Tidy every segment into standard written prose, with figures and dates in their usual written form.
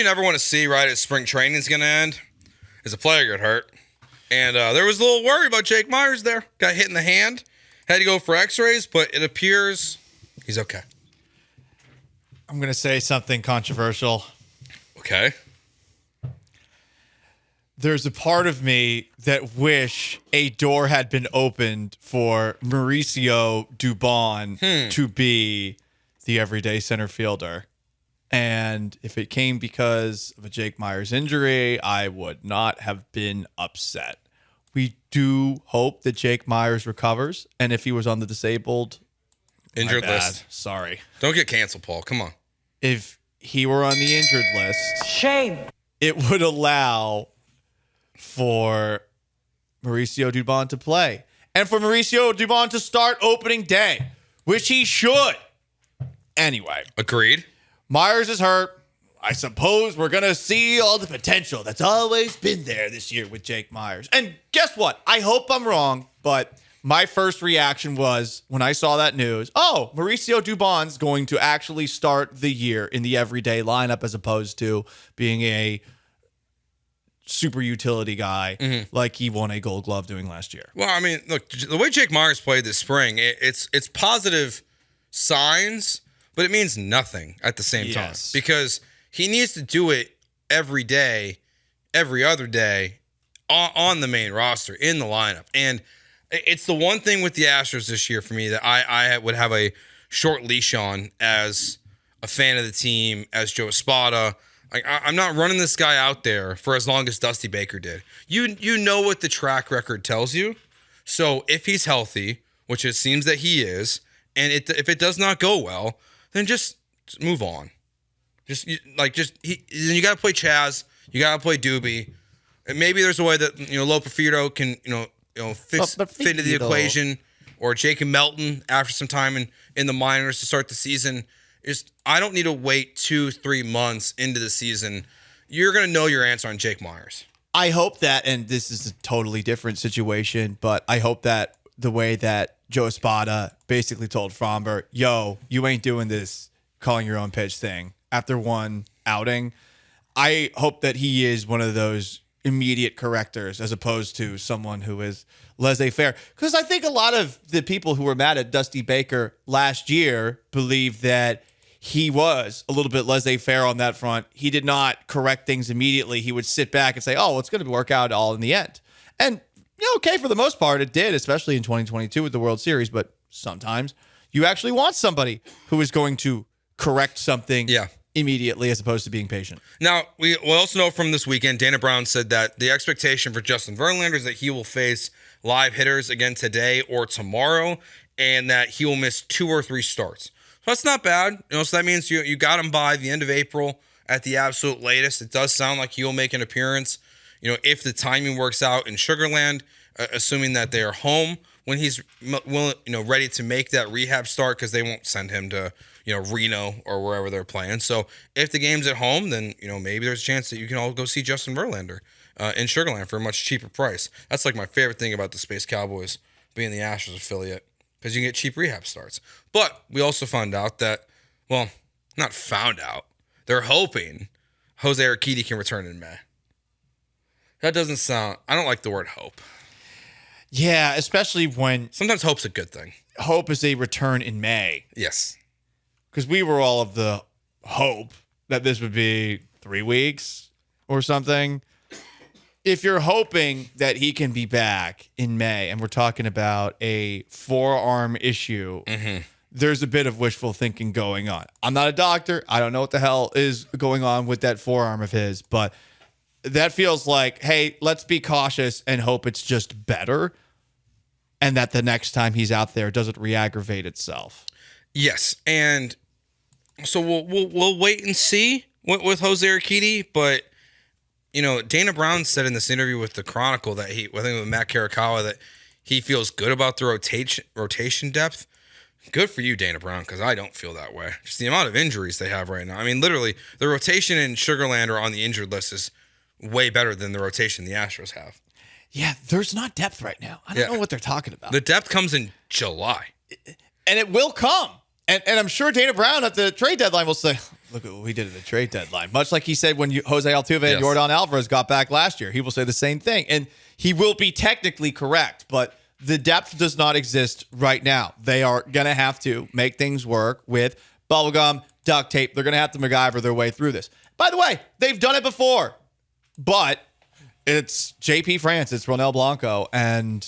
you never want to see right as spring training is going to end is a player get hurt. And there was a little worry about Jake Meyers there. Got hit in the hand. Had to go for x-rays, but it appears he's okay. I'm going to say something controversial. Okay. There's a part of me that wish a door had been opened for Mauricio Dubon to be the everyday center fielder. And if it came because of a Jake Meyers injury, I would not have been upset. We do hope that Jake Meyers recovers. And if he was on the disabled injured list. Sorry. Don't get canceled, Paul. Come on. If he were on the injured list, shame. It would allow for Mauricio Dubon to play and for Mauricio Dubon to start opening day, which he should. Anyway. Agreed. Myers is hurt. I suppose we're going to see all the potential that's always been there this year with Jake Meyers. And guess what? I hope I'm wrong, but my first reaction was when I saw that news, oh, Mauricio Dubon's going to actually start the year in the everyday lineup as opposed to being a super utility guy like he won a Gold Glove doing last year. Well, I mean, look, the way Jake Meyers played this spring, it's positive signs, but it means nothing at the same time because he needs to do it every day, every other day on the main roster in the lineup. And it's the one thing with the Astros this year for me that I would have a short leash on as a fan of the team, as Joe Espada. I'm not running this guy out there for as long as Dusty Baker did. You know what the track record tells you. So if he's healthy, which it seems that he is, and if it does not go well, then just move on. You got to play Chaz, you got to play Doobie, and maybe there's a way that Lope Fido can fit into the equation, or Jacob Melton after some time in the minors to start the season. I don't need to wait 2-3 months into the season. You're going to know your answer on Jake Meyers. I hope that, and this is a totally different situation, but I hope that the way that Joe Espada basically told Fromber, yo, you ain't doing this calling your own pitch thing after one outing. I hope that he is one of those immediate correctors as opposed to someone who is laissez-faire. Because I think a lot of the people who were mad at Dusty Baker last year believe that he was a little bit laissez-faire on that front. He did not correct things immediately. He would sit back and say, oh, it's going to work out all in the end. And, okay, for the most part, it did, especially in 2022 with the World Series. But sometimes you actually want somebody who is going to correct something immediately as opposed to being patient. Now, we also know from this weekend, Dana Brown said that the expectation for Justin Verlander is that he will face live hitters again today or tomorrow, and that he will miss 2 or 3 starts. So that's not bad. So that means you got him by the end of April at the absolute latest. It does sound like he'll make an appearance, if the timing works out in Sugarland, assuming that they are home when he's ready to make that rehab start, because they won't send him to Reno or wherever they're playing. So if the game's at home, then maybe there's a chance that you can all go see Justin Verlander in Sugarland for a much cheaper price. That's like my favorite thing about the Space Cowboys being the Astros affiliate, because you can get cheap rehab starts. But we also found out that, well, not found out, they're hoping Jose Urquidy can return in May. That doesn't sound, I don't like the word hope. Yeah, especially when sometimes hope's a good thing. Hope is a return in May. Yes. Because we were all of the hope that this would be 3 weeks or something. If you're hoping that he can be back in May, and we're talking about a forearm issue, there's a bit of wishful thinking going on. I'm not a doctor. I don't know what the hell is going on with that forearm of his, but that feels like, hey, let's be cautious and hope it's just better, and that the next time he's out there it doesn't re-aggravate itself. Yes, and so we'll wait and see with Jose Urquidy, but Dana Brown said in this interview with the Chronicle that I think with Matt Karakawa, that he feels good about the rotation depth. Good for you, Dana Brown, because I don't feel that way. Just the amount of injuries they have right now. I mean, literally, the rotation in Sugarland or on the injured list is way better than the rotation the Astros have. Yeah, there's not depth right now. I don't know what they're talking about. The depth comes in July. And it will come. And I'm sure Dana Brown at the trade deadline will say, Look at what we did at the trade deadline. Much like he said when Jose Altuve and Yordan Alvarez got back last year, he will say the same thing. And he will be technically correct, but the depth does not exist right now. They are going to have to make things work with bubblegum, duct tape. They're going to have to MacGyver their way through this. By the way, they've done it before, but it's JP France, it's Ronel Blanco. And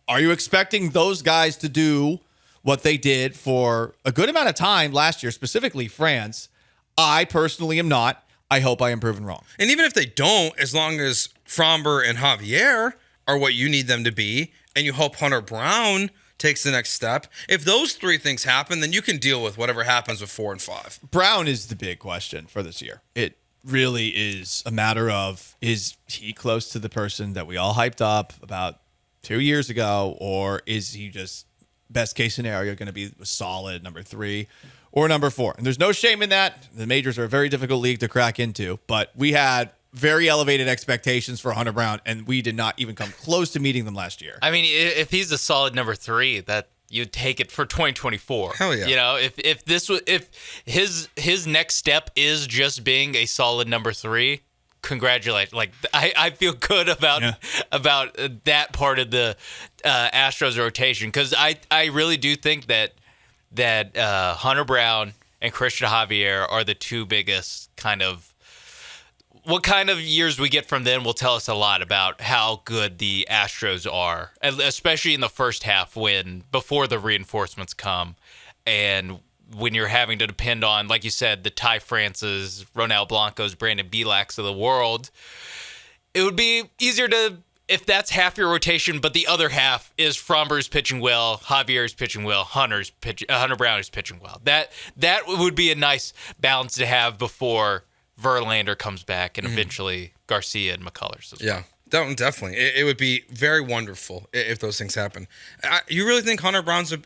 are you expecting those guys to do what they did for a good amount of time last year, specifically France? I personally am not. I hope I am proven wrong. And even if they don't, as long as Fromber and Javier are what you need them to be, and you hope Hunter Brown takes the next step, if those three things happen, then you can deal with whatever happens with 4 and 5. Brown is the big question for this year. It really is a matter of, is he close to the person that we all hyped up about 2 years ago, or is he just, best case scenario, going to be a solid number 3 or number 4? And there's no shame in that. The majors are a very difficult league to crack into, but we had very elevated expectations for Hunter Brown, and we did not even come close to meeting them last year. I mean, if he's a solid number 3, that you'd take it for 2024. Hell yeah. You know, if his next step is just being a solid number 3, congratulate. Like, I feel good about that part of the Astros rotation, because I really do think that Hunter Brown and Christian Javier are the two biggest kind of. What kind of years we get from them will tell us a lot about how good the Astros are, especially in the first half before the reinforcements come, and when you're having to depend on, like you said, the Ty Francis, Ronel Blancos, Brandon Bielaks of the world. It would be easier if that's half your rotation, but the other half is Fromber's pitching well, Javier's pitching well, Hunter Brown is pitching well. That would be a nice balance to have before Verlander comes back, and eventually Garcia and McCullers as well. Yeah, definitely. It would be very wonderful if those things happen. You really think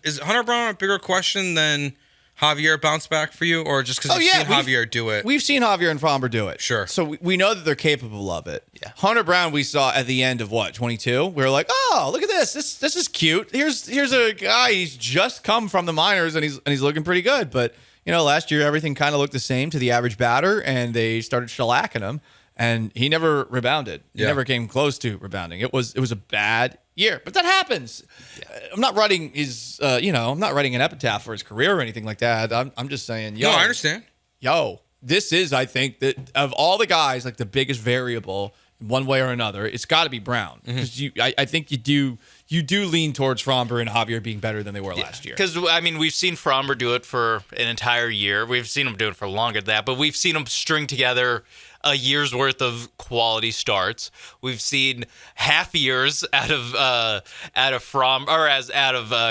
is Hunter Brown a bigger question than Javier bounce back for you, or just because you've seen Javier do it? We've seen Javier and Fromber do it. Sure. So we know that they're capable of it. Yeah. Hunter Brown we saw at the end of 22? We were like, oh, look at this. This is cute. Here's a guy, he's just come from the minors, and he's looking pretty good. But last year everything kind of looked the same to the average batter, and they started shellacking him, and he never rebounded. He never came close to rebounding. It was a bad year, but that happens. Yeah. I'm not writing I'm not writing an epitaph for his career or anything like that. I'm just saying, No, I understand. This is, I think, that of all the guys, like the biggest variable one way or another, it's got to be Brown, because I think you do lean towards Fromber and Javier being better than they were last year. Because, I mean, we've seen Fromber do it for an entire year. We've seen him do it for longer than that, but we've seen him string together a year's worth of quality starts. We've seen half years out of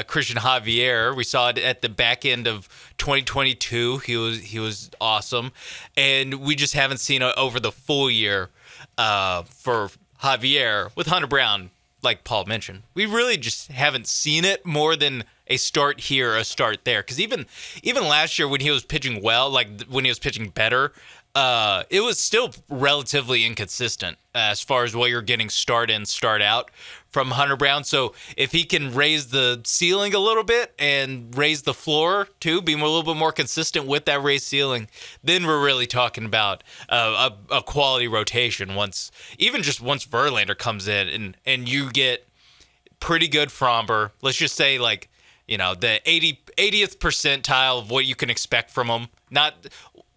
Christian Javier. We saw it at the back end of 2022. He was awesome, and we just haven't seen it over the full year for Javier. With Hunter Brown, like Paul mentioned, we really just haven't seen it more than a start here, a start there. Because even last year when he was pitching well, like when he was pitching better, it was still relatively inconsistent as far as what you're getting start in, start out from Hunter Brown. So if he can raise the ceiling a little bit and raise the floor too, be a little bit more consistent with that raised ceiling, then we're really talking about a quality rotation once Verlander comes in and you get pretty good Fromber. Let's just say the 80th percentile of what you can expect from him. Not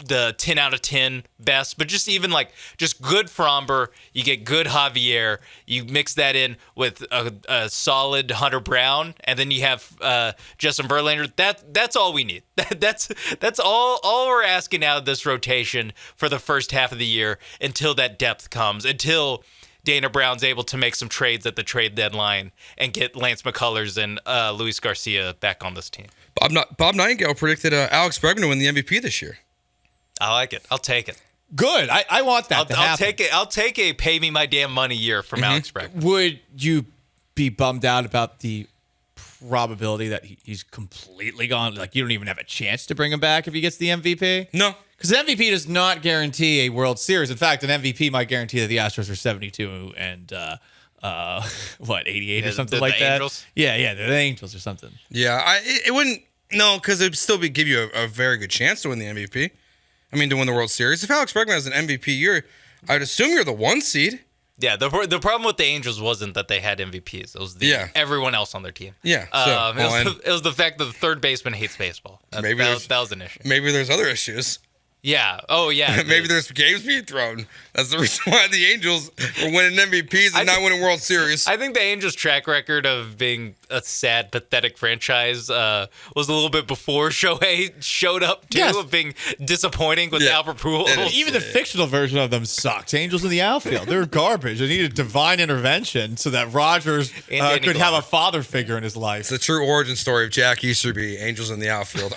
the 10 out of 10 best, but just good Fromber. You get good Javier. You mix that in with a solid Hunter Brown, and then you have Justin Verlander. That's all we need. That's all we're asking out of this rotation for the first half of the year until that depth comes, until Dana Brown's able to make some trades at the trade deadline and get Lance McCullers and Luis Garcia back on this team. Bob Nightingale predicted Alex Bregman to win the MVP this year. I like it. I'll take it. Good. I want that to happen. I'll take it. I'll take a pay me my damn money year from Alex Bregman. Would you be bummed out about the probability that he's completely gone? Like, you don't even have a chance to bring him back if he gets the MVP? No. Because an MVP does not guarantee a World Series. In fact, an MVP might guarantee that the Astros are 72 and 88 or something like that. Angels? Yeah, they're the Angels or something. Yeah, it wouldn't. No, because it'd still give you a very good chance to win the MVP. I mean, to win the World Series. If Alex Bregman has an MVP year, I'd assume you're the 1 seed. Yeah, the problem with the Angels wasn't that they had MVPs. It was everyone else on their team. Yeah. It was the fact that the third baseman hates baseball. That was an issue. Maybe there's other issues. Yeah. Oh, yeah. Maybe there's games being thrown. That's the reason why the Angels were winning MVPs and not winning World Series. I think the Angels' track record of being a sad, pathetic franchise was a little bit before Shohei showed up, too, of being disappointing with Albert Pujols. Even the fictional version of them sucked. Angels in the outfield. They were garbage. They needed divine intervention so that Rogers could have a father figure in his life. It's the true origin story of Jack Easterby, Angels in the outfield.